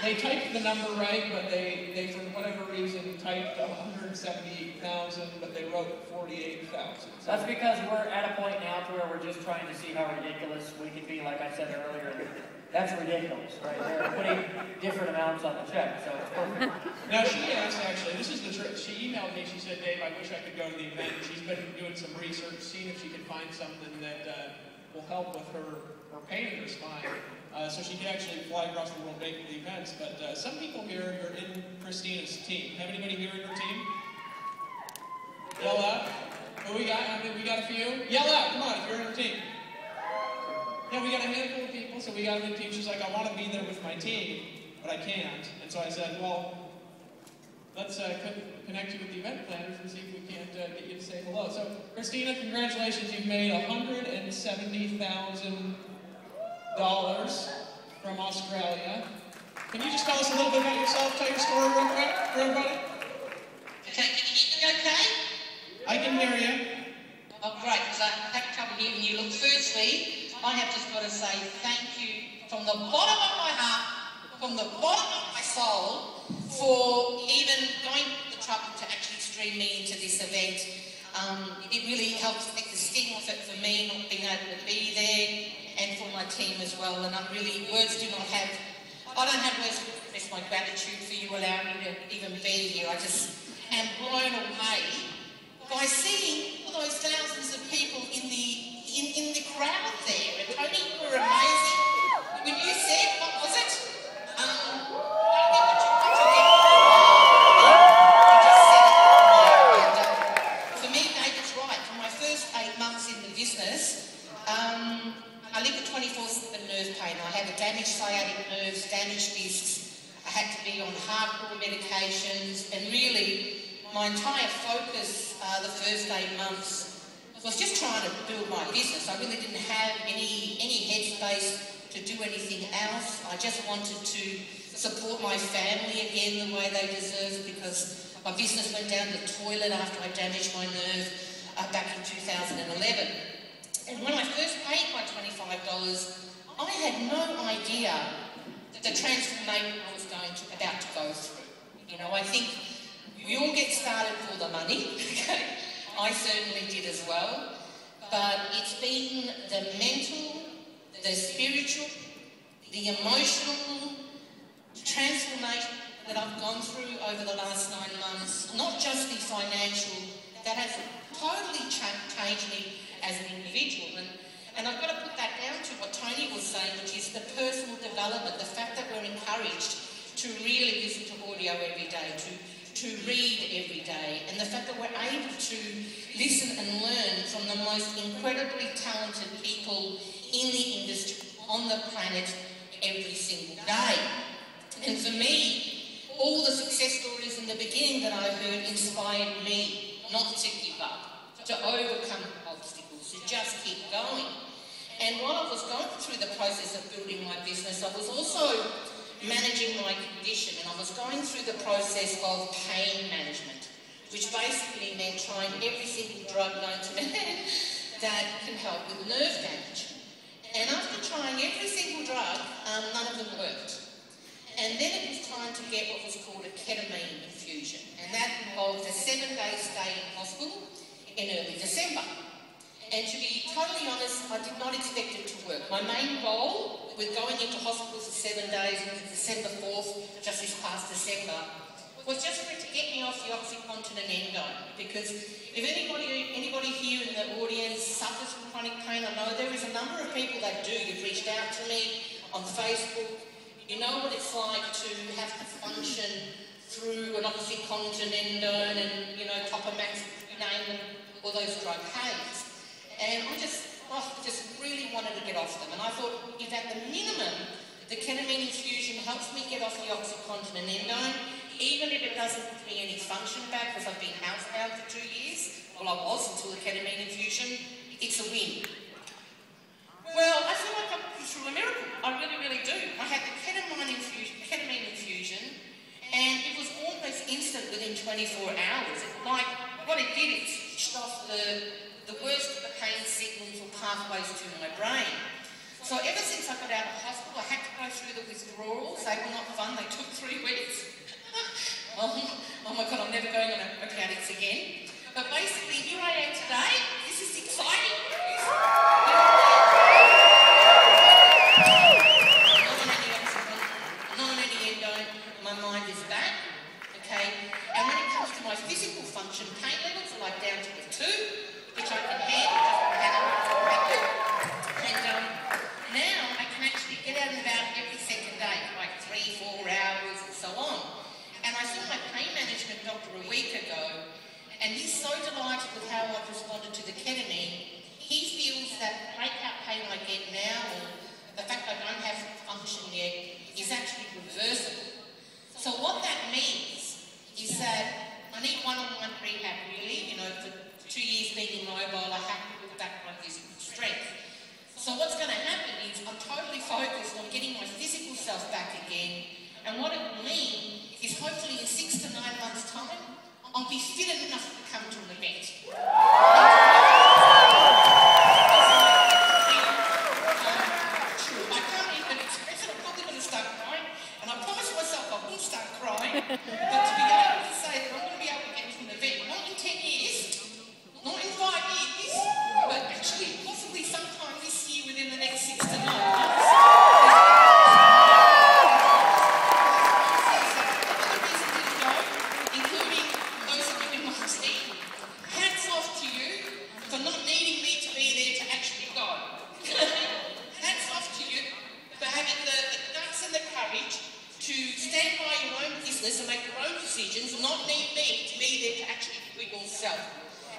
They typed the number right, but they for whatever reason typed 178,000, but they wrote 48,000. So that's because we're at a point now to where we're just trying to see how ridiculous we can be. Like I said earlier, that's ridiculous, right? They're putting different amounts on the check, so it's perfect. Now she asked, actually, this is the trick. She emailed me. She said, "Dave, I wish I could go to the event." She's been doing some research, seeing if she can find something that will help with her pain in her spine. So she can actually fly across the world making the events. But some people here are in Christina's team. Have anybody here in her team? Yell out. Who we got? I mean, we got a few. Yell out. Come on, if you're in her team. Yeah, we got a handful of people, so we got a good team. She's like, I want to be there with my team, but I can't. And so I said, well, let's connect you with the event planners and see if we can't get you to say hello. So, Cristina, congratulations. You've made $170,000 from Australia. Can you just tell us a little bit about yourself? Tell your story real quick for everybody. Okay, can you hear me okay? I can hear you. Oh, great, because I have trouble hearing you. Look, firstly, I have just got to say thank you from the bottom of my heart, from the bottom of my soul, for even going to the trouble to actually stream me into this event. It really helps take the sting off it for me, not being able to be there, and for my team as well. And I don't have words to express my gratitude for you allowing me to even be here. I just am blown away by seeing all those thousands of people in the crowd there. And Tony, you were amazing. When you said, what was it? For me, David's right. For my first 8 months in the business, I lived with 24/7 nerve pain. I had a damaged sciatic nerves, damaged discs. I had to be on hardcore medications, and really, my entire focus the first 8 months was just trying to build my business. I really didn't have any headspace to do anything else. I just wanted to support my family again the way they deserved, because my business went down the toilet after I damaged my nerve back in 2011. And when I first paid my $25, I had no idea the transformation I was about to go through. You know, I think we all get started for the money, okay? I certainly did as well. But it's been the mental, the spiritual, the emotional transformation that I've gone through over the last 9 months, not just the financial, that has totally changed me as an individual. And I've got to put that down to what Tony was saying, which is the personal development, the fact that we're encouraged to really listen to audio every day, to read every day, and the fact that we're able to listen and learn from the most incredibly talented people in the industry, on the planet, every single day. And for me, all the success stories in the beginning that I heard inspired me not to give up, to overcome obstacles, to just keep going. And while I was going through the process of building my business, I was also managing my condition, and I was going through the process of pain management, which basically meant trying every single drug known to man that can help with nerve damage. And after trying every single drug, none of them worked. And then it was time to get what was called a ketamine infusion, and that involved a 7-day stay in hospital in early December. And to be totally honest, I did not expect it to work. My main goal with going into hospital for 7 days, into December 4th, just this past December, was just for it to get me off the OxyContin and endone. Because if anybody here in the audience suffers from chronic pain, I know there is a number of people that do. You've reached out to me on Facebook. You know what it's like to have to function through an OxyContin, endone, and, you know, Topamax, you name them, all those drug haze. And I just really wanted to get off them. And I thought, if at the minimum, the ketamine infusion helps me get off the OxyContin and endone, even if it doesn't give me any function back, because I've been housebound for 2 years, well, I was until the ketamine infusion, it's a win. Well, I feel like I've been through a miracle. I really, really do. I had the ketamine infusion, and it was almost instant within 24 hours. Like, what it did, it switched off the worst of the pain signals or pathways to my brain. So ever since I got out of hospital, I had to go through the withdrawals. They were not fun. They took But to be able to say that I'm going to be able to get to an event, not in 10 years, not in 5 years, but actually possibly sometime this year within the next 6 to 9 months. Including those of you in my team, hats off to you for not needing me to be there to actually go. Hats off to you for having the guts and the courage to stand by your own business and make your own decisions and not need me to be there to actually do it yourself.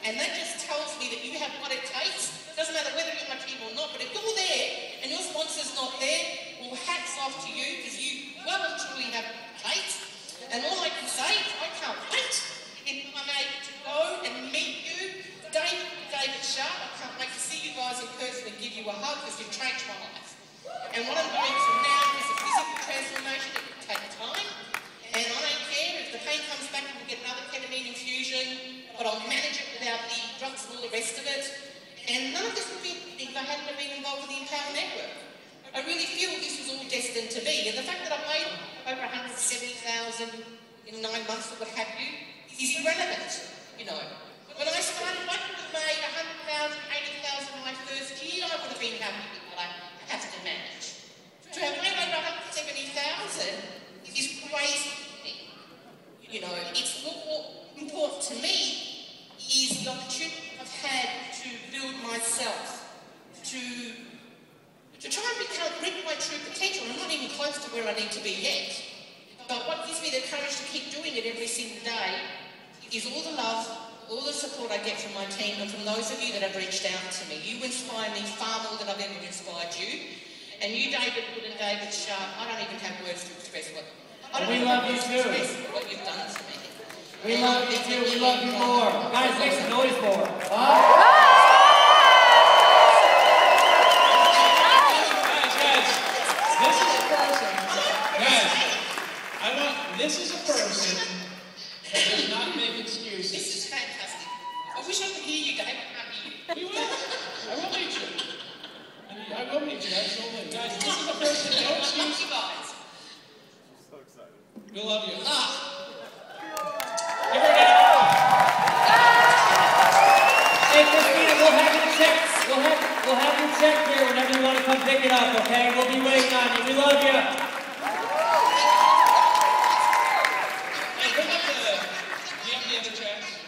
And that just tells me that you have what it takes. It doesn't matter whether you're on my team or not, but if you're there and your sponsor's not there, well, hats off to you because you well and truly have what it takes. And all I can say is I can't wait if I'm able to go and meet you, David Sharp. I can't wait to see you guys in person and give you a hug because you've changed my life. And what I'm going through now is a physical transformation. It will take time. And I don't care if the pain comes back and we get another ketamine infusion, but I'll manage it without the drugs and all the rest of it. And none of this would be if I hadn't been involved with the Empower Network. I really feel this was all destined to be. And the fact that I made over 170,000 in 9 months or what have you is irrelevant, you know. When I started, I could have made 100,000, 80,000 my first year. I would have been happy with what I have to manage. To have made over 170,000 is crazy to me. You know, it's more important to me is the opportunity I've had to build myself, to try and reach my true potential. I'm not even close to where I need to be yet. But what gives me the courage to keep doing it every single day is all the love, all the support I get from my team and from those of you that have reached out to me. You inspire me far more than I've ever inspired you. And you, David Wood and David Sharp, I don't even have words to express what We love you too. What you've done to me. We love you too. We love you more. Guys, make some noise for her. This is a person that does not make excuses. This is fantastic. I wish I could hear you, Dave. I can't hear you. We will. I will meet you. I will meet you, absolutely. Guys, this is a person, no excuse. You guys. So excited. We love you. Ah. Give her a hand. Hey, Cristina, we'll have your check. We'll have your check here whenever you want to come pick it up, okay? We'll be waiting on you. We love you. Hey, bring up the other checks.